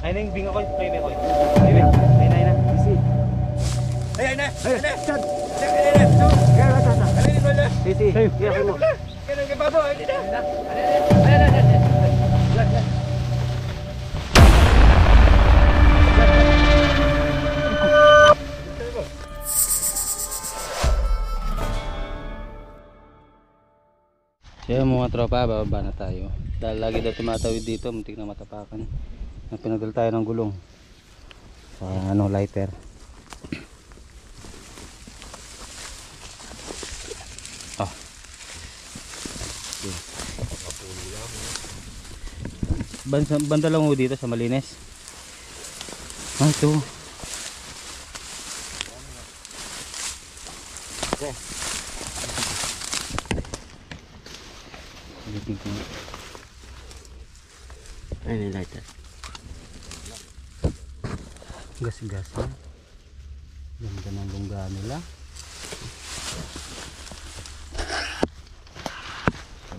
Ay na yung bingo ko, preme ko. Preme, ay na. Easy. Ay na. Start. Ay na. Kaya tata. Ay na, wala. Easy. Kaya mo. Kaya nang babo, ay na. So mga tropa, bababa na tayo. Dahil lagi daw tumatawid dito, muntik na matapakan. Pinadala tayo ng gulong sa lighter. Ah. Okay. Banda lang mo dito sa malinis. Ah, ito. Ayun yung lighter. Gas-gas na. Ganda ng lungga nila. So,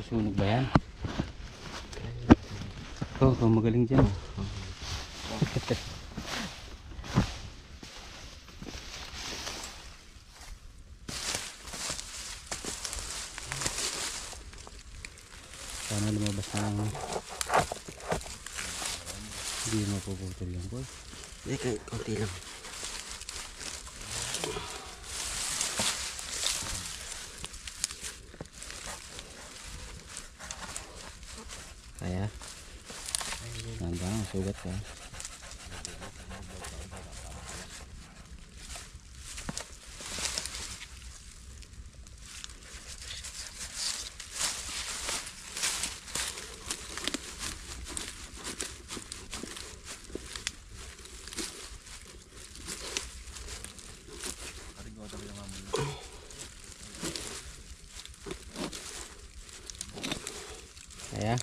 susunog ba yan? Oh, magaling dyan. Sana lumabas na lang. Hindi mapuputol yan, boy. Hindi, kahit konti lang. Kaya? Nandang, sugat ka. Kaya?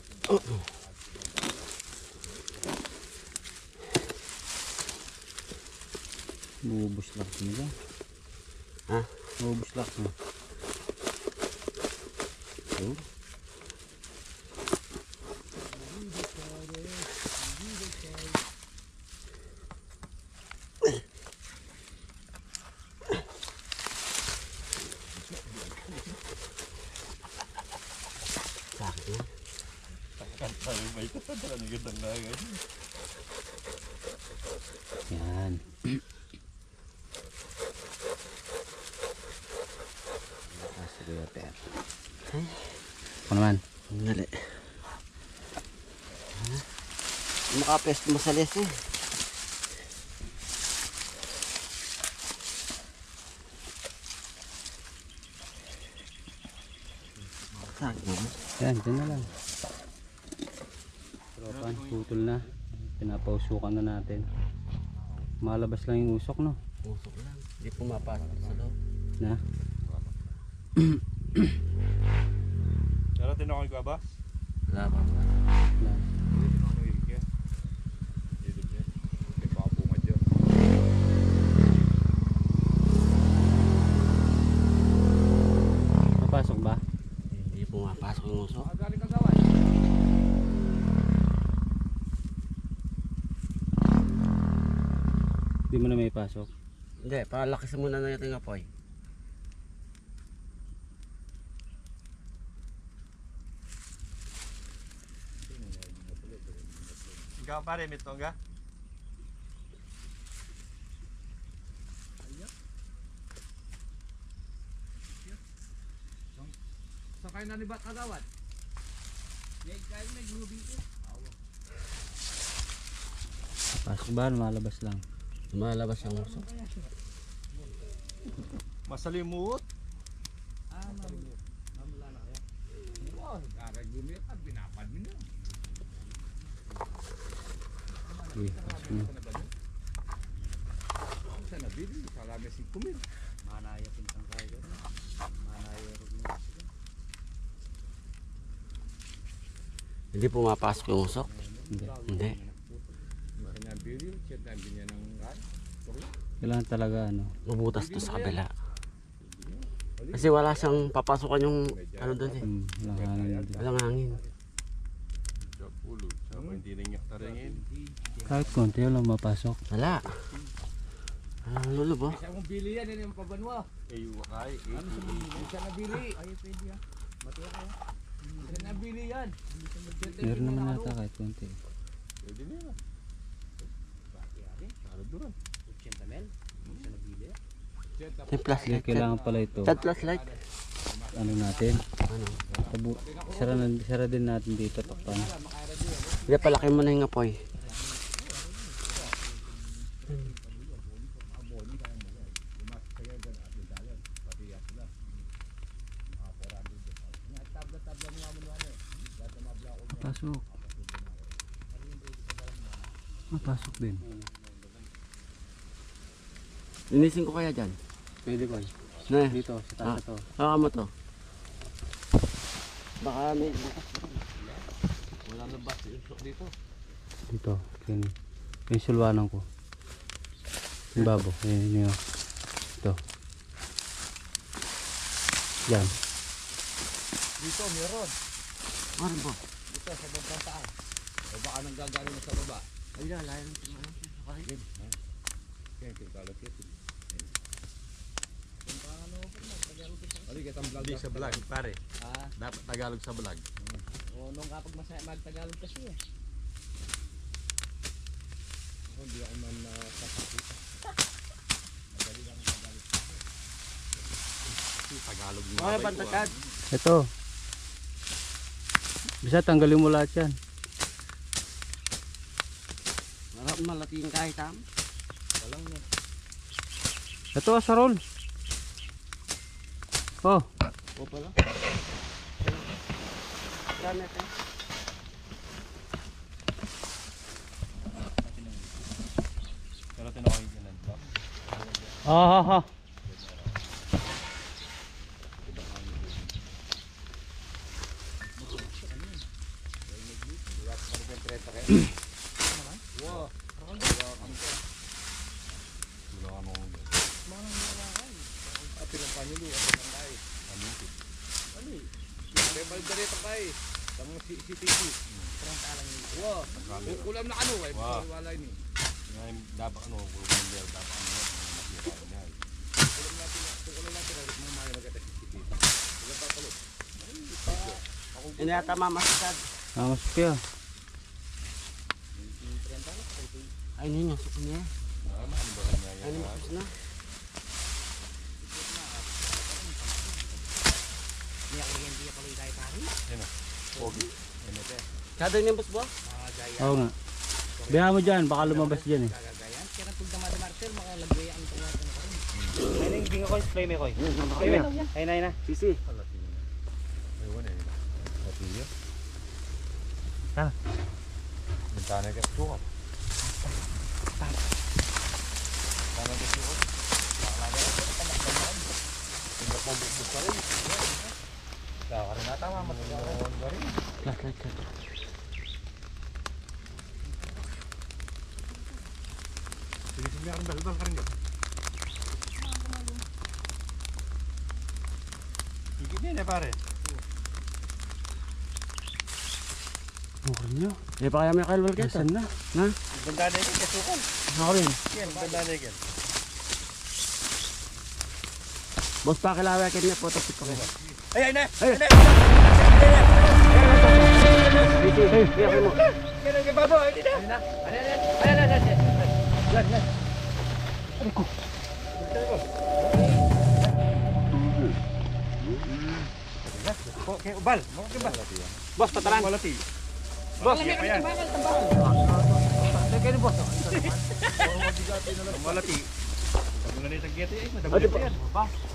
Bubus lang nila. Ha? Bubus lang na. Oh. Sakit na. Yan. Ako naman. Ngali. Makapest mo sa les eh. Sakit na mo. Yan, dyan na lang. Tropan, putol na. Pinapausukan na natin. Malabas lang yung usok, no? Usok lang. Hindi pumapasok sa loob. Na? Darating ako ikaw ba? Wala pa ba? Na. Napasok ba? Hindi pumapasok yung usok. Hindi mo na may pasok. Hindi, palaki sa muna na natin yung apoy. Ikaw pare, may tongga? Sakay na ni Bat Kagawad. Pasok ba? Malabas lang. Lumalabas yung usok. Masalimut? Wow, karag gumit at binapad mo na. Okay, pasok na. Sa nabili, salami si Kumil. Manaya pintang kayo. Manaya rin. Hindi pumapasok yung usok. Hindi. Hindi. Nabili, siya nabili niya ng kan. Kailangan talaga ano. Mabutas to sa kabila. Kasi wala siyang papasukan yung ano doon eh. Walang hangin dito. Walang hangin. Hindi rin niya taringin. Kahit konti lang mapasok. Wala. Ang lulubo. Isa mong bili yan, yan yung pabanwa. Eh, wakay. Isa nabili. Ay, pwede yan. Matuwa kayo. Isa nabili yan. Meron naman nata kahit konti. Pwede na yan. Salad doon. Yung flashlight. Kailangan pala ito. Chat flashlight. Ano natin? Ano? Sara din natin dito. Takpan. Hindi, palaki mo na yung apoy. Pasok. Pasok din. Linisin ko kaya dyan. Pwede ko. Na, Dito, sa taas ito. haka mo to. Baka may... Walang labas yung dito. Dito. Yan. Yung sulwanan ko. Yung babo. Yan yun. Ito. Yan. Dito, meron. Ano po? Dito, sa bantang taas. O baka nang gagaling mo sa baba. Ay, lalayang Kaya, kalat yun. Ali, kitang vlog. Hindi sa vlog, pare. Ah, Dapat Tagalog sa vlog. o nung kapag magtagalog kasi eh. Ako, hindi ako man nakakita. Madali lang ang tagalog. Tagalog mo. Mga bantagad. Ito. Bisa tanggalin mo lahat yan. Marap malaking kahit tam. Walang na. Ito, sarol. Oh. O pala. Saan natin? Pero tinawagin ka lang. Ah. Bebal dito kay. Tamo si TV. Wow. Ulam na ano ay wala ni. Ngayon, dapat ano, kung hindi dapat ano, masira na yan. Ulam natin ay mamaya maganda si TV. Wala pa palo. Hindi ata mamasad. Mas kaya. Ay, ninyo. Sukun niya. Ay, ninyo. Na. Pogi. Kado niya boss boss? Oo nga. Biya mo dyan, baka lumabas dyan eh. Ay na yung bingo ko, spray me ko. Ay na. Sisi. Ayun eh. Matiyo. Tara. Bintana ka sukat. Bintana ka sukat. Tingnan mo bukbuk ka rin. Kaya rin natama. Matigawan ka rin. Flashlight ka. Sige, ang balbal ka rin yun. Higit yan eh pare. Mukha nyo. Eh, pa kaya may kalwal ka ito? Nasaan na? Na? Bintana ka kasukal. Ako rin. Yan, bintana ka. Boss, pakilaway ka niya. Photoshoot ko. Ay, na! Ay! Sisi, ako mo. Kailan ka babo? Ay, na! Okay, ubal. Okay ba? Boss, pataran. Malati. Boss, Yan pa yan. Teka ni boss. Malati. Pag na nito gete ay Ate madaguli pa. yan.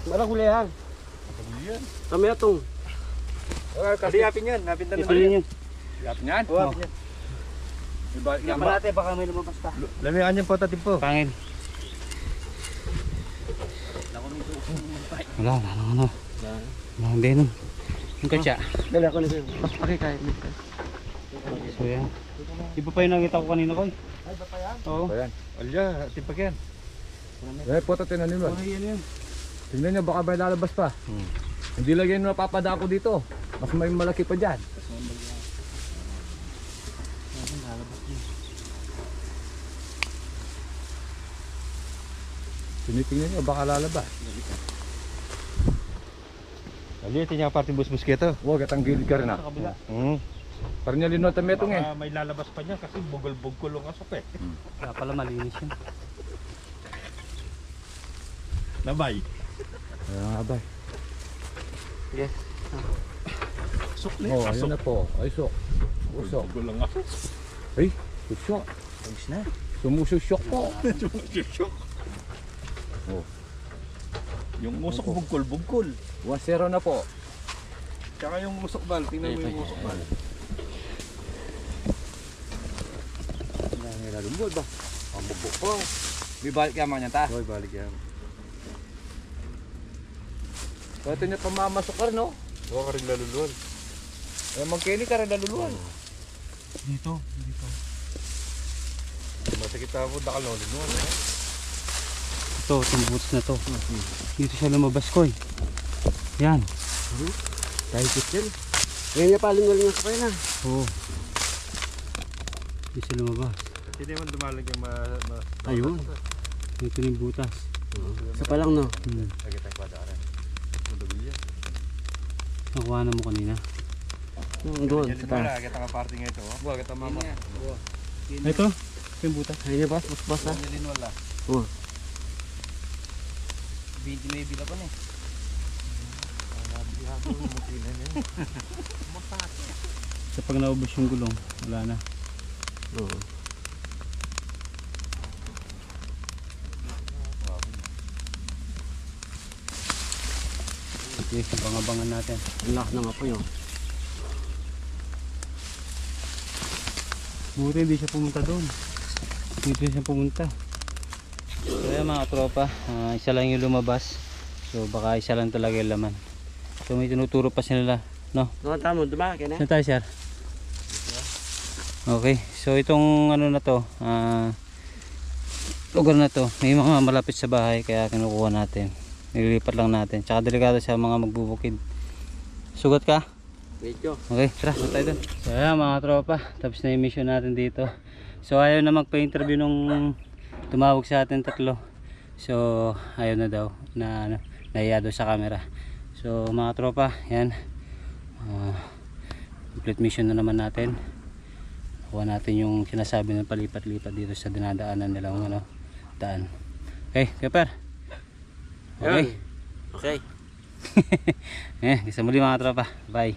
Marang hulihan. Madaguli yan. Kami atong. Kasi yapin yan, napintan Ito rin yun. Yapin yan. Oh. Iba, Yan pa natin, baka may lumabas pa. lamihan yung pota tipo. Pangin. Wala. Hindi nun. Yung katsa. Dali ako nito. Boss, pakikaya. So yan. Iba pa yung nakita ko kanina ko. Ay, ba pa yan? Oo. Ba yan? Alya, tipak yan. Eh, pota tinanin mo. Yan. Tingnan nyo, baka may lalabas pa. Hindi lagyan na papadako dito. Mas may malaki pa dyan. Tinitingnan nyo, baka lalabas. Alitin niya party bus-bus kita. Huwag at ang gilid ka rin Sa kabila. Parang niya linota metong eh. Baka may lalabas pa niya kasi bugol-bugol ang asok eh. Kaya pala malinis yun. Nabay. Kaya nga ba. Yes. Sok na Oh, yun. ayun na po. Ay, sok. Usok. Bugol ang asok. Ay, usok. Ayos na. Sumususyok po. Shock. Oh. Yung usok bugol-bugol. 1-0 na po. Tsaka yung usok bal. Tingnan mo yung usok bal. Nalalumbol ba? Ang bubo ko. May balik ka mga ta. Hoy, balik yan. Pwede niya pamamasok ka rin, no? Huwag ka rin laluluan. Eh, magkini ka rin laluluan. Dito. Masakit ako, dakal na luluan. Ito, itong boots na to. Dito siya lumabas ko eh. Yan. Kahit yan. Ngayon niya paling-uling sa kanya. Oo. Dito siya lumabas. Hindi man dumalagyan Ayun. Ito yung butas. Isa pa lang no. Lagyan tayo kwadaran. Tudabil yan. Nakuha na mo kanina. Doon sa taas. Lagyan tayo party nga ito. Huwag kita mama. Ito. Ito yung butas. Ayun niya boss, boss ha. Nilin wala. Oo. 20 may bila pa na eh. So pag naubos yung gulong, wala na. Oo. Okay, abangan natin. Ang laki ng apoy oh. Buti hindi siya pumunta doon. Dito siya pumunta. So ayan mga tropa, isa lang yung lumabas. So baka isa lang talaga yung laman. So may tinuturo pa sila, no? Doon tamo, dumaki na. Saan tayo, sir? Okay, so itong ano na to, lugar na to, may mga malapit sa bahay kaya kinukuha natin. Nililipat lang natin. Tsaka delikado sa mga magbubukid. Sugat ka? Medyo. Okay, tara, punta tayo doon. So ayan mga tropa, tapos na yung mission natin dito. So ayaw na magpa-interview nung tumawag sa atin tatlo. So ayaw na daw na nahiya daw sa camera. So mga tropa, yan. Complete mission na naman natin. Kuha natin yung sinasabi ng palipat-lipat dito sa dinadaanan nilang daan. Okay, Keper. Okay. Okay. Sa muli mga tropa. Bye.